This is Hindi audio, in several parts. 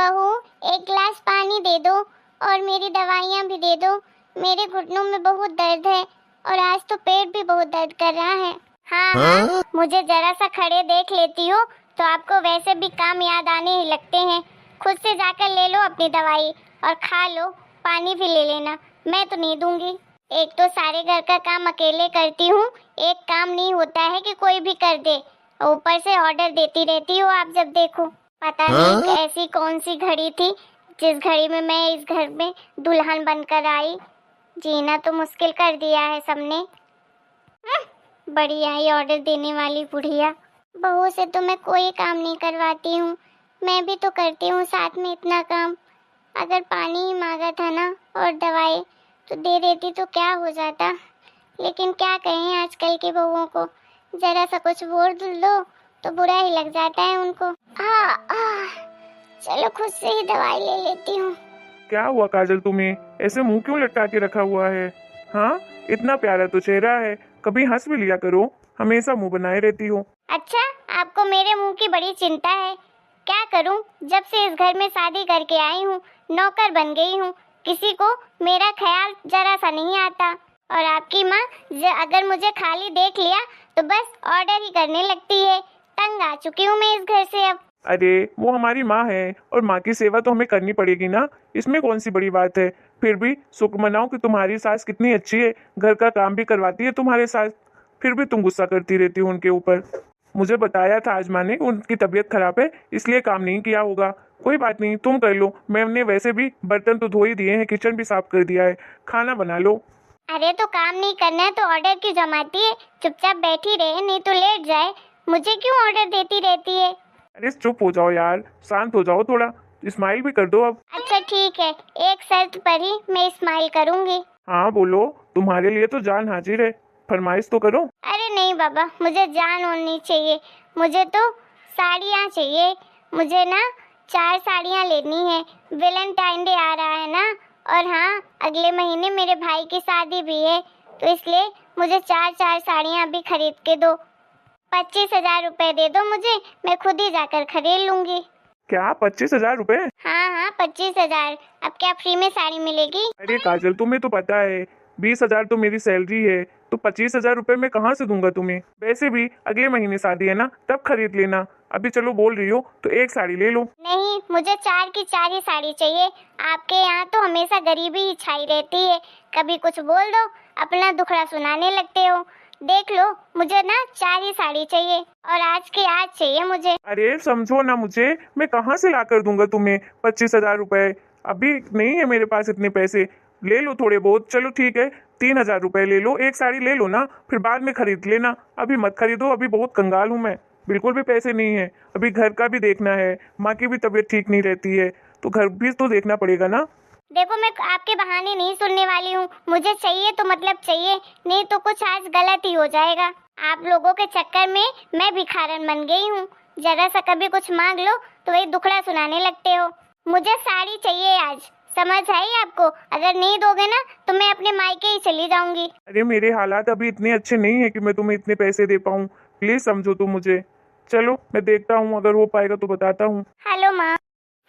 बहू, एक गिलास पानी दे दो और मेरी दवाइयाँ भी दे दो। मेरे घुटनों में बहुत दर्द है और आज तो पेट भी बहुत दर्द कर रहा है। हाँ, मुझे जरा सा खड़े देख लेती हो तो आपको वैसे भी काम याद आने ही लगते हैं। खुद से जाकर ले लो अपनी दवाई और खा लो, पानी भी ले लेना। मैं तो नहीं दूंगी। एक तो सारे घर का काम अकेले करती हूँ, एक काम नहीं होता है कि कोई भी कर दे। ऊपर से ऑर्डर देती रहती हो आप जब देखो। पता नहीं ऐसी कौन सी घड़ी थी जिस घड़ी में मैं इस घर में दुल्हन बनकर आई। जीना तो मुश्किल कर दिया है सबने। बड़ी आई ऑर्डर देने वाली बुढ़िया। बहू से तो मैं कोई काम नहीं करवाती हूँ, मैं भी तो करती हूँ साथ में इतना काम। अगर पानी ही मांगा था ना और दवाई तो दे देती तो क्या हो जाता। लेकिन क्या कहें आजकल की बहुओं को, जरा सा कुछ बोल दो तो बुरा ही लग जाता है उनको। चलो खुद से ही दवाई ले लेती हूँ। क्या हुआ काजल, तुम्हें ऐसे मुंह क्यों लटका के रखा हुआ है? हाँ, इतना प्यारा तो चेहरा है, कभी हंस भी लिया करो, हमेशा मुंह बनाए रहती हो। अच्छा, आपको मेरे मुंह की बड़ी चिंता है। क्या करूं, जब से इस घर में शादी करके आई हूं, नौकर बन गई हूं, किसी को मेरा ख्याल जरा सा नहीं आता। और आपकी माँ अगर मुझे खाली देख लिया तो बस ऑर्डर ही करने लगती है। तंग आ चुकी हूँ मैं इस घर से अब। अरे वो हमारी माँ है और माँ की सेवा तो हमें करनी पड़ेगी ना, इसमें कौन सी बड़ी बात है। फिर भी शुक्र मनाओ कि तुम्हारी सास कितनी अच्छी है, घर का काम भी करवाती है तुम्हारे साथ। फिर भी तुम गुस्सा करती रहती हो उनके ऊपर। मुझे बताया था आज माँ ने उनकी तबीयत खराब है इसलिए काम नहीं किया होगा। कोई बात नहीं, तुम कर लो, मैंने वैसे भी बर्तन तो धो ही दिए हैं, किचन भी साफ कर दिया है, खाना बना लो। अरे तो काम नहीं करना है तो ऑर्डर क्यों जमाती है? चुपचाप बैठी रहे, नहीं तो लेट जाए। मुझे क्यों ऑर्डर देती रहती है? अरे चुप हो जाओ यार, शांत हो जाओ, थोड़ा स्माइल भी कर दो अब। अच्छा ठीक है, एक शर्त पर ही मैं स्माइल करूंगी। हाँ बोलो, तुम्हारे लिए तो जान हाजिर है, फरमाइश तो करो। अरे नहीं बाबा, मुझे जान होनी चाहिए। मुझे तो साड़ियाँ चाहिए। मुझे ना 4 साड़ियाँ लेनी है। वैलेंटाइन डे आ रहा है ना, और हाँ अगले महीने मेरे भाई की शादी भी है, तो इसलिए मुझे 4 साड़ियाँ अभी खरीद के दो। 25,000 रुपए दे दो मुझे, मैं खुद ही जाकर खरीद लूंगी। क्या 25,000 रुपए? हाँ 25,000। अब क्या फ्री में साड़ी मिलेगी? अरे काजल, तुम्हें तो पता है 20,000 तो मेरी सैलरी है, तो 25,000 रुपए मैं कहाँ से दूंगा तुम्हें। वैसे भी अगले महीने शादी है ना, तब खरीद लेना। अभी चलो बोल रही हो तो एक साड़ी ले लो। नहीं, मुझे 4 की 4 ही साड़ी चाहिए। आपके यहाँ तो हमेशा गरीबी ही छाई रहती है, कभी कुछ बोल दो अपना दुखड़ा सुनाने लगते हो। देख लो, मुझे ना 4 ही साड़ी चाहिए और आज की आज चाहिए मुझे। अरे समझो ना मुझे, मैं कहाँ से ला कर दूंगा तुम्हें 25,000 रुपए। अभी नहीं है मेरे पास इतने पैसे, ले लो थोड़े बहुत। चलो ठीक है, 3,000 रुपए ले लो, एक साड़ी ले लो ना, फिर बाद में खरीद लेना। अभी मत खरीदो, अभी बहुत कंगाल हूँ मैं, बिल्कुल भी पैसे नहीं है। अभी घर का भी देखना है, माँ की भी तबीयत ठीक नहीं रहती है, तो घर भी तो देखना पड़ेगा ना। देखो, मैं आपके बहाने नहीं सुनने वाली हूँ। मुझे चाहिए तो मतलब चाहिए, नहीं तो कुछ आज गलत ही हो जाएगा। आप लोगों के चक्कर में मैं भिखारन बन गई हूँ। जरा सा कभी कुछ मांग लो तो वही दुखड़ा सुनाने लगते हो। मुझे साड़ी चाहिए आज, समझ आई आपको? अगर नहीं दोगे ना तो मैं अपने मायके ही चली जाऊंगी। अरे मेरे हालात अभी इतने अच्छे नहीं है कि मैं तुम्हें इतने पैसे दे पाऊँ, प्लीज समझो तुम मुझे। चलो मैं देखता हूँ, अगर हो पाएगा तो बताता हूँ। हेलो माँ।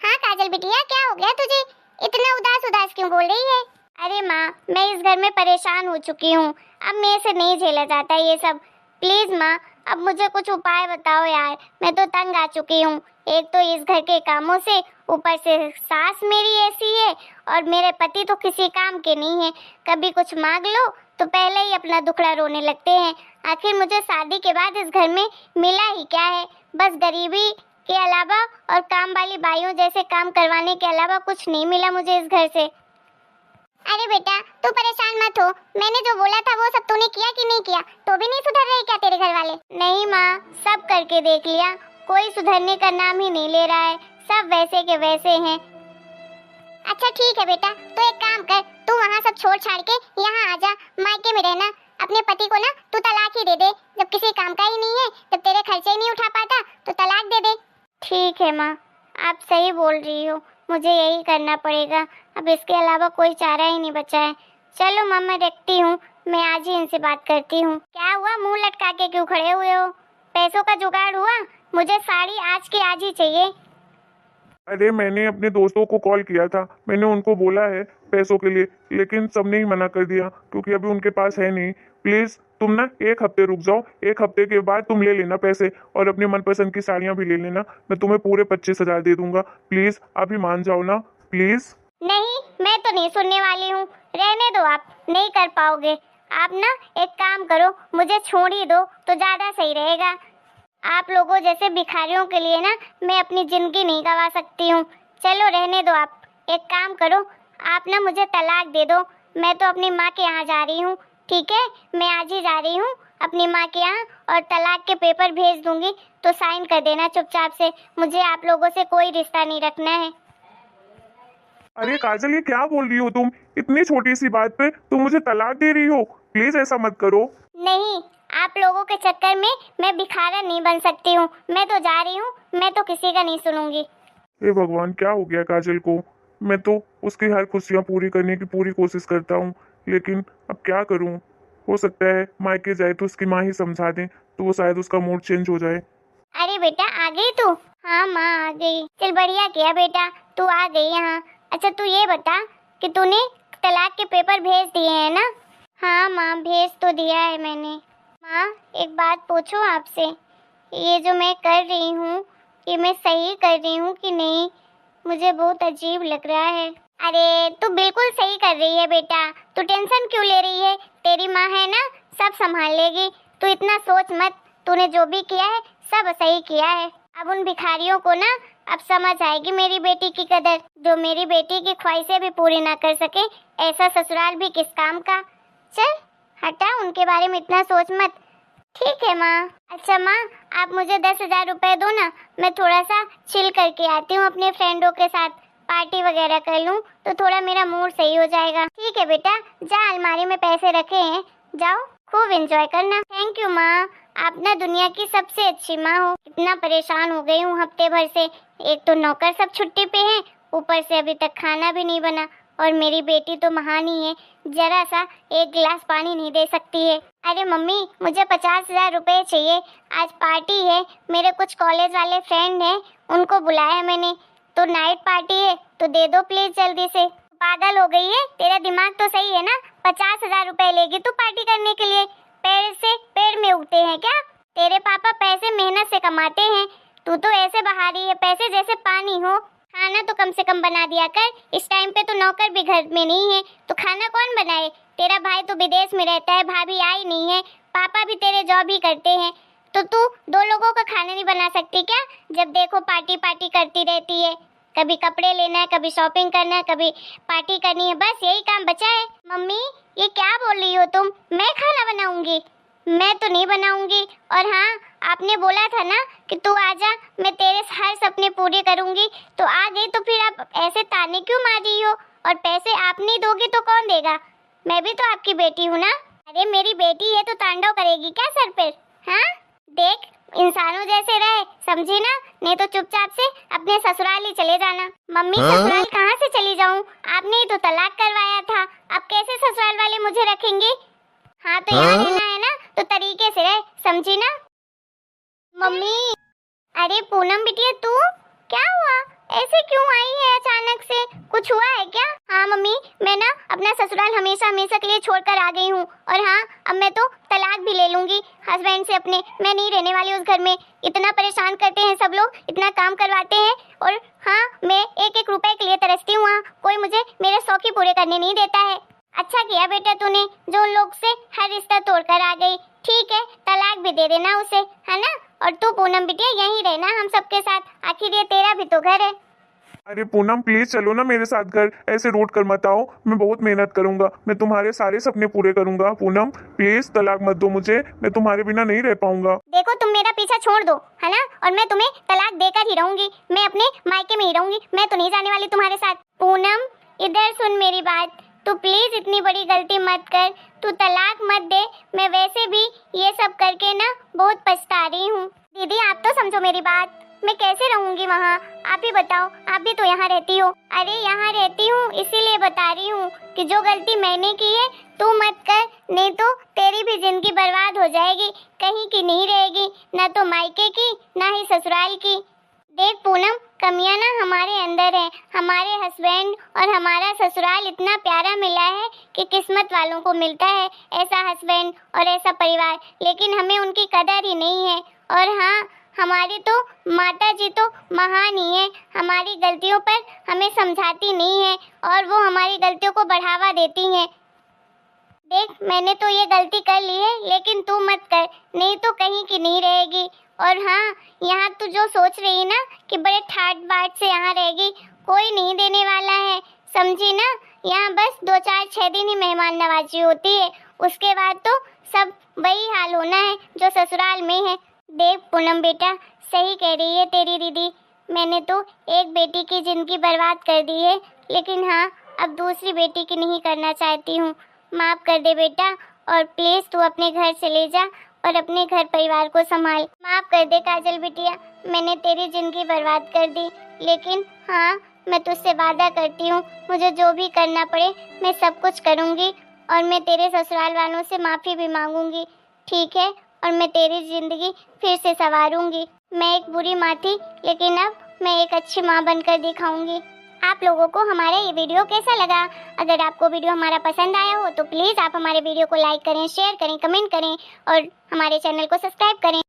हाँ काजल बिटिया, क्या हो गया तुझे? इतना उदास उदास क्यों बोल रही है? अरे माँ, मैं इस घर में परेशान हो चुकी हूँ, अब मेरे से नहीं झेला जाता ये सब। प्लीज माँ, अब मुझे कुछ उपाय बताओ यार, मैं तो तंग आ चुकी हूँ। एक तो इस घर के कामों से, ऊपर से सास मेरी ऐसी है और मेरे पति तो किसी काम के नहीं है। कभी कुछ मांग लो तो पहले ही अपना दुखड़ा रोने लगते हैं। आखिर मुझे शादी के बाद इस घर में मिला ही क्या है? बस गरीबी के अलावा और काम वाली बाइयों जैसे काम करवाने के अलावा कुछ नहीं मिला मुझे इस घर से। अरे बेटा, तू परेशान मत हो। मैंने जो बोला था वो सब तूने किया कि नहीं किया? तो भी नहीं सुधर रहे क्या तेरे घर वाले? नहीं माँ, सब करके देख लिया, कोई सुधरने का नाम ही नहीं ले रहा है, सब वैसे के वैसे हैं। अच्छा ठीक है बेटा, तो एक काम कर, तू वहाँ सब छोड़ छाड़ के यहाँ आ जा, मायके में रहना। अपने पति को ना तू तलाक ही दे दे, जब किसी काम का ही नहीं है, जब तेरे खर्चे ही नहीं उठा पाता तो तलाक दे दे। ठीक है माँ, आप सही बोल रही हो, मुझे यही करना पड़ेगा। अब इसके अलावा कोई चारा ही नहीं बचा है। चलो माँ, मैं देखती हूँ, मैं आज ही इनसे बात करती हूँ। क्या हुआ, मुंह लटका के क्यों खड़े हुए हो? पैसों का जुगाड़ हुआ? मुझे साड़ी आज की आज ही चाहिए। अरे मैंने अपने दोस्तों को कॉल किया था, मैंने उनको बोला है पैसों के लिए, लेकिन सबने ही मना कर दिया क्योंकि अभी उनके पास है नहीं। प्लीज तुम ना 1 हफ्ते रुक जाओ, 1 हफ्ते के बाद तुम ले लेना पैसे और अपनी मनपसंद की साड़ियाँ भी ले लेना। मैं तुम्हें पूरे 25,000 दे दूंगा। प्लीज अभी मान जाओ ना, प्लीज। नहीं, मैं तो नहीं सुनने वाली हूँ। रहने दो, आप नहीं कर पाओगे। आप ना एक काम करो, मुझे छोड़ ही दो तो ज्यादा सही रहेगा। आप लोगों जैसे भिखारियों के लिए ना मैं अपनी जिंदगी नहीं गंवा सकती हूँ। चलो रहने दो, आप एक काम करो, आप ना मुझे तलाक दे दो। मैं तो अपनी माँ के यहाँ जा रही हूँ, ठीक है? मैं आज ही जा रही हूँ अपनी माँ के यहाँ और तलाक के पेपर भेज दूंगी, तो साइन कर देना चुपचाप से। मुझे आप लोगों से कोई रिश्ता नहीं रखना है। अरे काजल, ये क्या बोल रही हो तुम? इतनी छोटी सी बात पे तुम मुझे तलाक दे रही हो? प्लीज ऐसा मत करो। नहीं, आप लोगों के चक्कर में मैं भिखारन नहीं बन सकती हूँ। मैं तो जा रही हूँ, मैं तो किसी का नहीं सुनूंगी। हे भगवान, क्या हो गया काजल को? मैं तो उसकी हर खुशियाँ पूरी करने की पूरी कोशिश करता हूँ, लेकिन अब क्या करूँ? हो सकता है मायके जाए तो उसकी माँ ही समझा दे, तो वो शायद उसका मूड चेंज हो जाए। अरे बेटा, आ गई तू? हाँ माँ, आ गई। चल बढ़िया किया बेटा, तू आ गई यहाँ। अच्छा तू ये बता कि तूने तलाक के पेपर भेज दिए हैं ना? हाँ माँ, भेज तो दिया है मैंने। माँ एक बात पूछूं आपसे, ये जो मैं कर रही हूँ ये मैं सही कर रही हूँ कि नहीं? मुझे बहुत अजीब लग रहा है। अरे तू बिल्कुल सही कर रही है बेटा, तू टेंशन क्यों ले रही है? तेरी माँ है ना, सब संभाल लेगी। तू इतना सोच मत, तूने जो भी किया है सब सही किया है। अब उन भिखारियों को ना अब समझ आएगी मेरी बेटी की कदर। जो मेरी बेटी की ख्वाहिशें भी पूरी ना कर सके, ऐसा ससुराल भी किस काम का। चल हटा, उनके बारे में इतना सोच मत। ठीक है माँ। अच्छा माँ, आप मुझे 10,000 रुपए दो ना, मैं थोड़ा सा चिल करके आती हूँ अपने फ्रेंडों के साथ, पार्टी वगैरह कर लूँ तो थोड़ा मेरा मूड सही हो जाएगा। ठीक है बेटा, जा, अलमारी में पैसे रखे हैं, जाओ खूब एंजॉय करना। थैंक यू माँ, आप ना दुनिया की सबसे अच्छी माँ हो। इतना परेशान हो गई हूँ हफ्ते भर से, एक तो नौकर सब छुट्टी पे हैं, ऊपर से अभी तक खाना भी नहीं बना, और मेरी बेटी तो महानी है, जरा सा एक गिलास पानी नहीं दे सकती है। अरे मम्मी, मुझे 50,000 रुपए चाहिए, आज पार्टी है, मेरे कुछ कॉलेज वाले फ्रेंड हैं, उनको बुलाया मैंने, तो नाइट पार्टी है, तो दे दो प्लीज जल्दी से। पागल हो गई है? तेरा दिमाग तो सही है ना? 50,000 रुपए लेगी तू पार्टी करने के लिए? पेड़ से पेड़ में उगते हैं क्या? तेरे पापा पैसे मेहनत से कमाते हैं, तू तो ऐसे बहा रही है पैसे जैसे पानी हो। खाना तो कम से कम बना दिया कर, इस टाइम पे तो नौकर भी घर में नहीं है, तो खाना कौन बनाए? तेरा भाई तो विदेश में रहता है, भाभी आई नहीं है, पापा भी तेरे जॉब ही करते हैं, तो तू 2 लोगों का खाना नहीं बना सकती क्या? जब देखो पार्टी पार्टी करती रहती है, कभी कपड़े लेना है, कभी शॉपिंग करना है, कभी पार्टी करनी है, बस यही काम बचा है। मम्मी ये क्या बोल रही हो तुम? मैं खाना बनाऊंगी? मैं तो नहीं बनाऊंगी। और हाँ, आपने बोला था ना कि तू आजा, मैं तेरे हर सपने पूरे करूंगी, तो आ गई, तो फिर आप ऐसे ताने क्यों मार रही हो? और पैसे आप नहीं दोगी तो कौन देगा? मैं भी तो आपकी बेटी हूँ ना। अरे मेरी बेटी है तो तांडव करेगी क्या सर पे? हाँ देख, इंसानों जैसे रहे, समझी ना? नहीं तो चुपचाप से अपने ससुराल ही चले जाना। मम्मी ससुराल कहाँ से चली जाऊँ? आपने ही तो तलाक करवाया था, अब कैसे ससुराल वाले मुझे रखेंगे? हाँ तो यहाँ रहना है ना तो तरीके से रहे, समझी ना? मम्मी, अरे पूनम बिटिया तू, क्या हुआ? ऐसे क्यों आई है अचानक से? कुछ हुआ है क्या? हाँ मम्मी, मैं ना अपना ससुराल हमेशा हमेशा के लिए छोड़कर आ गई हूँ, और हाँ अब मैं तो तलाक भी ले लूंगी हस्बैंड से अपने। मैं नहीं रहने वाली उस घर में, इतना परेशान करते हैं सब लोग, इतना काम करवाते हैं, और हाँ मैं 1-1 रुपए के लिए तरसती हूँ, वहाँ कोई मुझे मेरे शौक ही पूरे करने नहीं देता है। अच्छा किया बेटा तूने, जो उन लोग से हर रिश्ता तोड़कर आ गई। ठीक है, तलाक भी दे देना उसे, है ना? और तू पूनम बिटिया यहीं रहना हम सबके साथ, आखिर ये तेरा भी तो घर है। अरे पूनम प्लीज चलो ना मेरे साथ घर, ऐसे रोड कर मत आओ, मैं बहुत मेहनत करूंगा, मैं तुम्हारे सारे सपने पूरे करूंगा। पूनम प्लीज तलाक मत दो मुझे, मैं तुम्हारे बिना नहीं रह पाऊंगा। देखो तुम मेरा पीछा छोड़ दो, है ना? और मैं तुम्हें तलाक देकर ही रहूंगी, मैं अपने मायके में ही रहूंगी, मैं तो नहीं जाने वाली तुम्हारे साथ। पूनम इधर सुन मेरी बात, तू प्लीज इतनी बड़ी गलती मत कर, तू तलाक मत दे। मैं वैसे भी ये सब करके ना बहुत पछता रही हूँ। दीदी आप तो समझो मेरी बात, मैं कैसे रहूंगी वहाँ? आप ही बताओ, आप भी तो यहाँ रहती हो। अरे यहाँ रहती हूँ इसीलिए बता रही हूँ कि जो गलती मैंने की है तू मत कर, नहीं तो तेरी भी जिंदगी बर्बाद हो जाएगी, कहीं की नहीं रहेगी, ना तो मायके की ना ही ससुराल की। देख पूनम, कमियां ना हमारे अंदर है। हमारे हस्बैंड और हमारा ससुराल इतना प्यारा मिला है कि किस्मत वालों को मिलता है ऐसा हस्बैंड और ऐसा परिवार, लेकिन हमें उनकी कदर ही नहीं है। और हाँ, हमारी तो माता जी तो महान ही है, हमारी गलतियों पर हमें समझाती नहीं है और वो हमारी गलतियों को बढ़ावा देती हैं। देख, मैंने तो ये गलती कर ली है, लेकिन तू मत कर, नहीं तो कहीं की नहीं रहेगी। और हाँ, यहाँ तू जो सोच रही है ना कि बड़े ठाट बाट से यहाँ रहेगी, कोई नहीं देने वाला है, समझी ना। यहाँ बस 2-4-6 दिन ही मेहमान नवाजी होती है, उसके बाद तो सब वही हाल होना है जो ससुराल में है। देख पूनम बेटा, सही कह रही है तेरी दीदी, मैंने तो एक बेटी की जिंदगी बर्बाद कर दी है, लेकिन हाँ, अब दूसरी बेटी की नहीं करना चाहती हूँ। माफ़ कर दे बेटा, और प्लीज़ तू अपने घर चले जा और अपने घर परिवार को संभाल। माफ़ कर दे काजल बिटिया, मैंने तेरी ज़िंदगी बर्बाद कर दी, लेकिन हाँ, मैं तुझसे वादा करती हूँ, मुझे जो भी करना पड़े मैं सब कुछ करूँगी और मैं तेरे ससुराल वालों से माफ़ी भी मांगूंगी, ठीक है? और मैं तेरी ज़िंदगी फिर से संवारूंगी। मैं एक बुरी माँ थी, लेकिन अब मैं एक अच्छी माँ बनकर दिखाऊंगी। आप लोगों को हमारा ये वीडियो कैसा लगा? अगर आपको वीडियो हमारा पसंद आया हो तो प्लीज़ आप हमारे वीडियो को लाइक करें, शेयर करें, कमेंट करें और हमारे चैनल को सब्सक्राइब करें।